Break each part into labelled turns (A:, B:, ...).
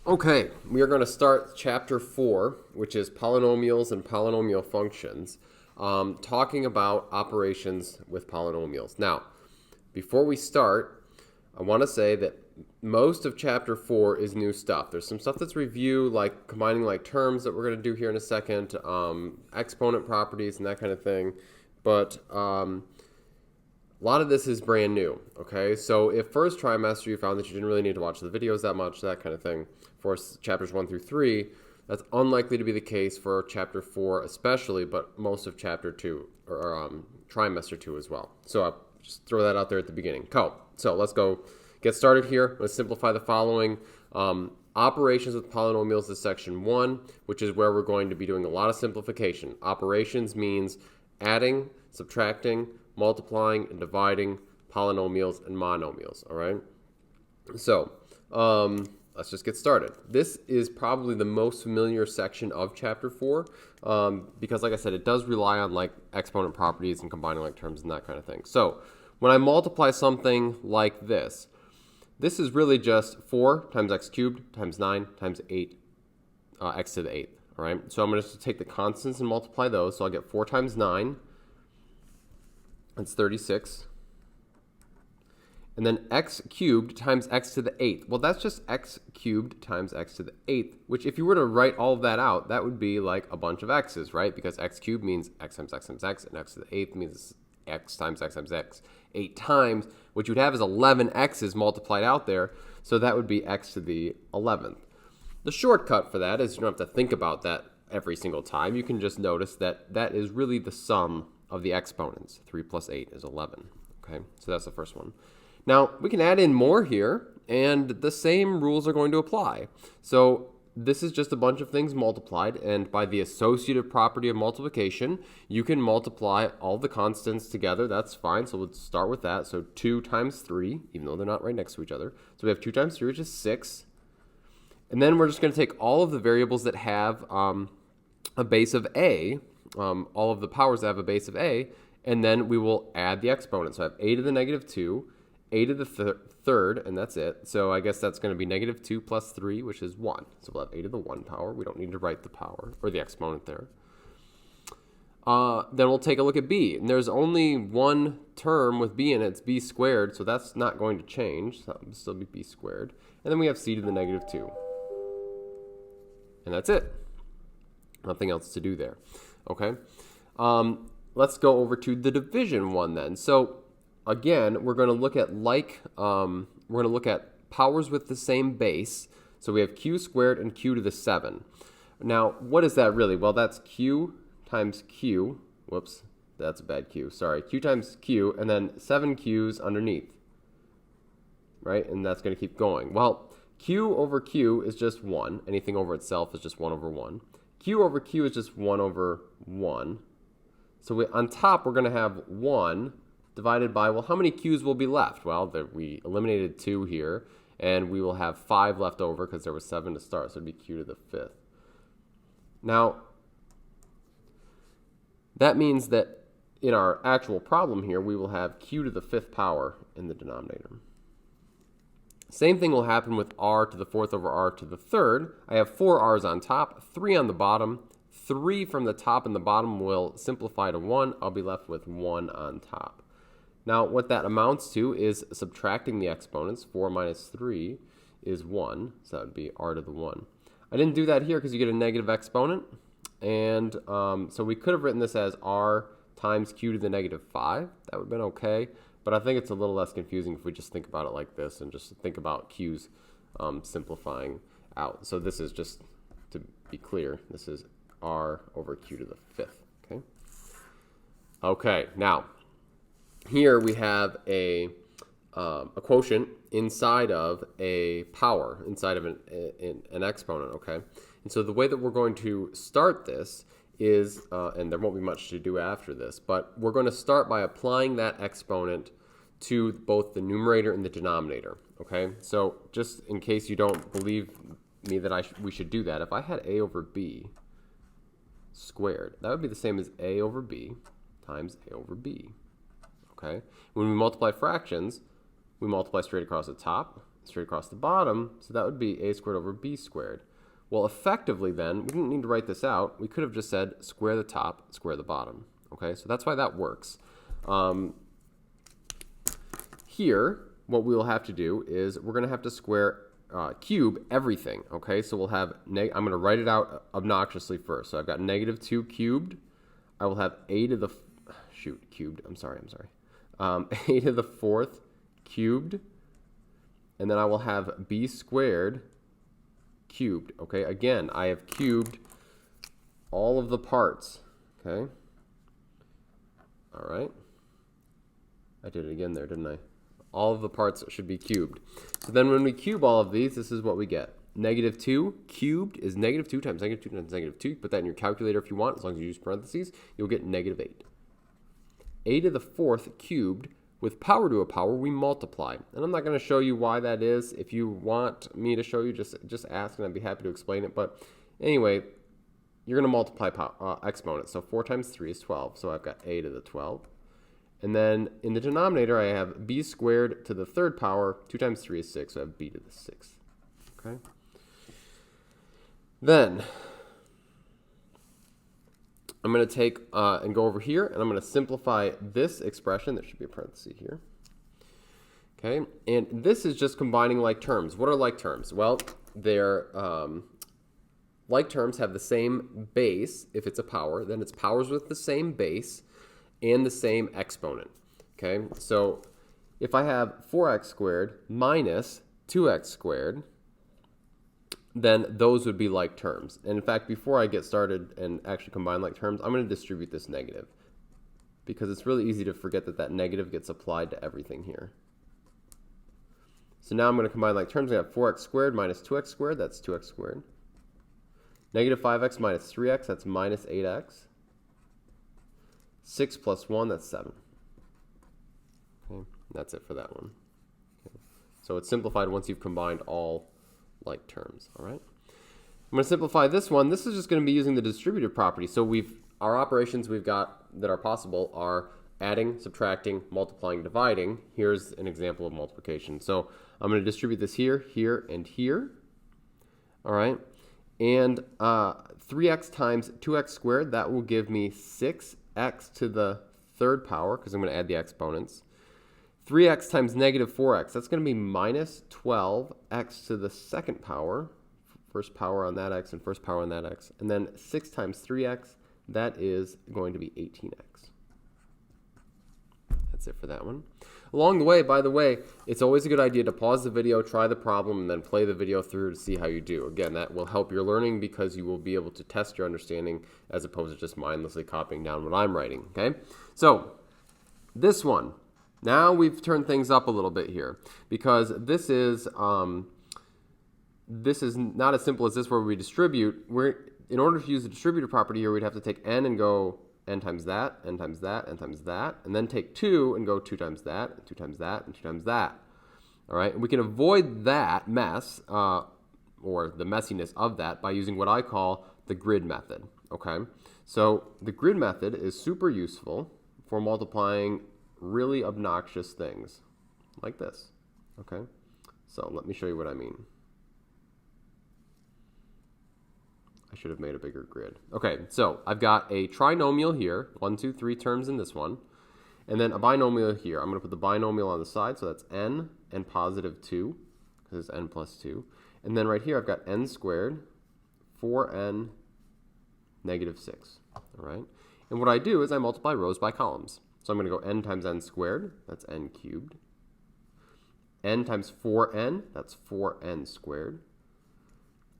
A: Okay, we are going to start chapter 4, which is polynomials and polynomial functions, talking about operations with polynomials. Now, before we start, I want to say that most of chapter 4 is new stuff. There's some stuff that's review, like combining like terms that we're going to do here in a second, exponent properties and that kind of thing. But a lot of this is brand new, okay? So if first trimester you found that you didn't really need to watch the videos that much, that kind of thing, for chapters 1 through 3, that's unlikely to be the case for chapter 4 especially, but most of chapter 2, or trimester 2 as well. So I'll just throw that out there at the beginning. Cool. So let's go get started here. Let's simplify the following. Operations with polynomials is section 1, which is where we're going to be doing a lot of simplification. Operations means adding, subtracting, multiplying, and dividing polynomials and monomials, all right? So let's just get started. This is probably the most familiar section of chapter 4 because, like I said, it does rely on like exponent properties and combining like terms and that kind of thing. So when I multiply something like this is really just 4 times x cubed times 9 times 8, x to the 8th, all right? So I'm going to take the constants and multiply those. So I'll get 4 times 9, that's 36. And then x cubed times x to the 8th. Well, that's just x cubed times x to the 8th, which if you were to write all of that out, that would be like a bunch of x's, right? Because x cubed means x times x times x, and x to the 8th means x times x times x 8 times. What you'd have is 11 x's multiplied out there, so that would be x to the 11th. The shortcut for that is you don't have to think about that every single time. You can just notice that that is really the sum of the exponents. 3 plus 8 is 11, okay? So that's the first one. Now, we can add in more here, and the same rules are going to apply. So this is just a bunch of things multiplied, and by the associative property of multiplication, you can multiply all the constants together. That's fine, so let's start with that. So 2 times 3, even though they're not right next to each other. So we have 2 times 3, which is 6. And then we're just going to take all of the variables that have a base of a, all of the powers that have a base of a, and then we will add the exponent. So I have a to the negative 2, a to the third, and that's it. So I guess that's going to be negative 2 plus 3, which is 1. So we'll have a to the 1 power. We don't need to write the power, or the exponent there. Then we'll take a look at b. And there's only one term with b in it. It's b squared, so that's not going to change. So it'll still be b squared. And then we have c to the negative 2. And that's it. Nothing else to do there. Okay? Let's go over to the division one then. So again, we're going to look at powers with the same base. So we have q squared and q to the 7. Now, what is that really? Well, that's q times q. Whoops, that's a bad q. Sorry. Q times q, and then 7 q's underneath. Right? And that's going to keep going. Well, q over q is just 1. Anything over itself is just 1 over 1. Q over q is just 1 over 1. So on top, we're going to have 1 divided by, well, how many q's will be left? Well, we eliminated 2 here, and we will have 5 left over because there was 7 to start, so it'd be q to the 5th. Now, that means that in our actual problem here, we will have q to the 5th power in the denominator. Same thing will happen with r to the 4th over r to the 3rd. I have 4 r's on top, 3 on the bottom. 3 from the top and the bottom will simplify to 1. I'll be left with 1 on top. Now, what that amounts to is subtracting the exponents. 4 minus 3 is 1, so that would be r to the 1. I didn't do that here because you get a negative exponent, and so we could have written this as r times q to the negative 5. That would have been okay, but I think it's a little less confusing if we just think about it like this and just think about q's simplifying out. So this is just, to be clear, this is r over q to the 5th, okay? Okay, now, here we have a quotient inside of a power, inside of an exponent, okay? And so the way that we're going to start this is, and there won't be much to do after this, but we're going to start by applying that exponent to both the numerator and the denominator, okay? So just in case you don't believe me that we should do that, if I had a over b squared, that would be the same as a over b times a over b. Okay? When we multiply fractions, we multiply straight across the top, straight across the bottom, so that would be a squared over b squared. Well, effectively then, we didn't need to write this out. We could have just said square the top, square the bottom. Okay, so that's why that works. Here, what we'll have to do is we're going to have to square cube everything. Okay, so we'll have, I'm going to write it out obnoxiously first. So I've got negative 2 cubed. I will have a to the, cubed. I'm sorry. A to the 4th cubed. And then I will have b squared cubed. Okay, again, I have cubed all of the parts. Okay. All right. I did it again there, didn't I? All of the parts should be cubed. So then when we cube all of these, this is what we get. Negative 2 cubed is negative 2 times negative 2 times negative 2. Put that in your calculator if you want. As long as you use parentheses, you'll get negative 8. A to the 4th cubed, with power to a power, we multiply. And I'm not going to show you why that is. If you want me to show you, just ask, and I'd be happy to explain it. But anyway, you're going to multiply exponents. So 4 times 3 is 12. So I've got a to the 12. And then in the denominator, I have b squared to the 3rd power. 2 times 3 is 6, so I have b to the 6th. Okay. Then I'm going to take and go over here, and I'm going to simplify this expression. There should be a parenthesis here. Okay, and this is just combining like terms. What are like terms? Well, they're like terms have the same base. If it's a power, then it's powers with the same base and the same exponent. Okay, so if I have 4x squared minus 2x squared, then those would be like terms. And in fact, before I get started and actually combine like terms, I'm going to distribute this negative, because it's really easy to forget that that negative gets applied to everything here. So now I'm going to combine like terms. I have 4x squared minus 2x squared, that's 2x squared. Negative 5x minus 3x, that's minus 8x. 6 plus 1, that's 7. Okay, that's it for that one. Okay. So it's simplified once you've combined all like terms. All right. I'm going to simplify this one. This is just going to be using the distributive property. So our operations we've got that are possible are adding, subtracting, multiplying, dividing. Here's an example of multiplication. So I'm going to distribute this here, here, and here. All right. And 3x times 2x squared, that will give me 6x to the 3rd power, because I'm going to add the exponents. 3x times negative 4x, that's going to be minus 12x to the 2nd power. First power on that x and first power on that x. And then 6 times 3x, that is going to be 18x. That's it for that one. Along the way, by the way, it's always a good idea to pause the video, try the problem, and then play the video through to see how you do. Again, that will help your learning, because you will be able to test your understanding as opposed to just mindlessly copying down what I'm writing. Okay? So this one. Now we've turned things up a little bit here, because this is not as simple as this where we distribute. In order to use the distributive property here, we'd have to take n and go n times that, n times that, n times that, and then take 2 and go 2 times that, 2 times that, and 2 times that. All right, and we can avoid that mess, or the messiness of that, by using what I call the grid method. Okay, so the grid method is super useful for multiplying really obnoxious things like this. Okay, so let me show you what I mean. I should have made a bigger grid. Okay, so I've got a trinomial here, 1, 2, 3 terms in this one, and then a binomial here. I'm going to put the binomial on the side, so that's n and positive 2, because it's n plus 2. And then right here I've got n squared, 4n, negative 6. All right, and what I do is I multiply rows by columns. So I'm going to go n times n squared, that's n cubed. N times 4n, that's 4n squared.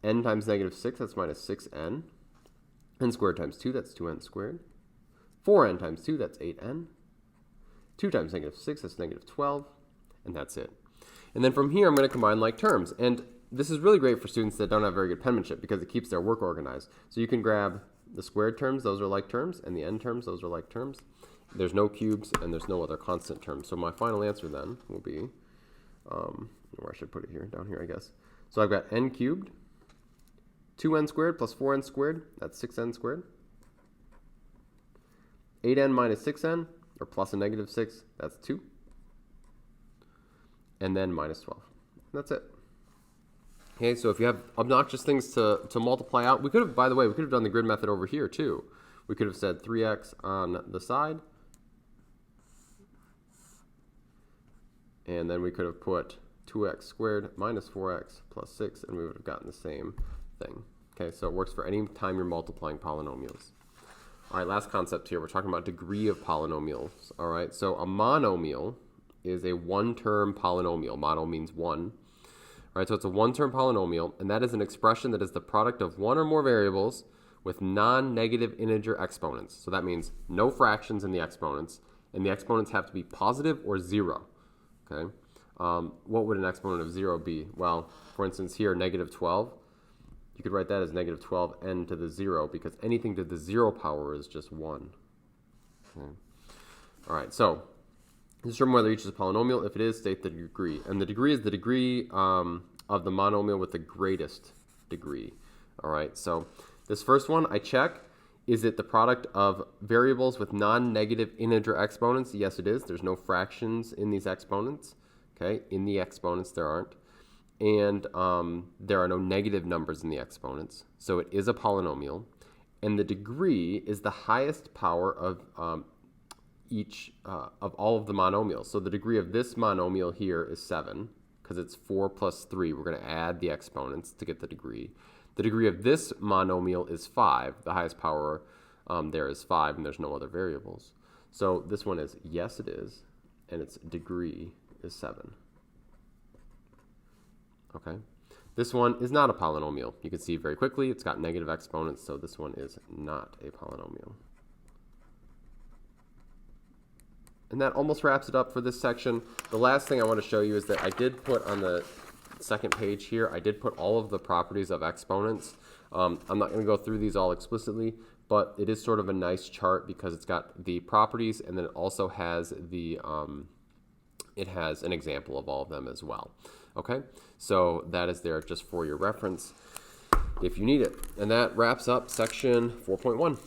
A: N times negative 6, that's minus 6n. N squared times 2, that's 2n squared. 4n times 2, that's 8n. 2 times negative 6, that's negative 12. And that's it. And then from here, I'm going to combine like terms. And this is really great for students that don't have very good penmanship, because it keeps their work organized. So you can grab the squared terms, those are like terms, and the n terms, those are like terms. There's no cubes, and there's no other constant terms. So my final answer then will be, where I should put it here, down here I guess. So I've got n cubed, 2n squared plus 4n squared, that's 6n squared. 8n minus 6n, or plus a negative 6, that's 2. And then minus 12. That's it. Okay, so if you have obnoxious things to multiply out, we could have, by the way, we could have done the grid method over here too. We could have said 3x on the side, and then we could have put 2x squared minus 4x plus 6, and we would have gotten the same thing. Okay, so it works for any time you're multiplying polynomials. All right, last concept here. We're talking about degree of polynomials. All right, so a monomial is a one-term polynomial. Mono means one. All right, so it's a one-term polynomial, and that is an expression that is the product of one or more variables with non-negative integer exponents. So that means no fractions in the exponents, and the exponents have to be positive or 0. Okay, what would an exponent of 0 be? Well, for instance here, negative 12. You could write that as negative 12n to the 0 because anything to the 0 power is just 1. Okay. All right, so determine whether each is a polynomial. If it is, state the degree. And the degree is the degree of the monomial with the greatest degree. All right, so this first one I check. Is it the product of variables with non-negative integer exponents? Yes, it is. There's no fractions in these exponents. Okay, in the exponents there aren't. And there are no negative numbers in the exponents. So it is a polynomial. And the degree is the highest power of all of the monomials. So the degree of this monomial here is 7 because it's 4 plus 3. We're going to add the exponents to get the degree. The degree of this monomial is 5. The highest power there is 5, and there's no other variables. So this one is yes, it is, and its degree is 7. Okay. This one is not a polynomial. You can see very quickly it's got negative exponents, so this one is not a polynomial. And that almost wraps it up for this section. The last thing I want to show you is that I did put on the second page here, I did put all of the properties of exponents. I'm not going to go through these all explicitly, but it is sort of a nice chart because it's got the properties and then it also has the it has an example of all of them as well. Okay, so that is there just for your reference if you need it. And that wraps up section 4.1.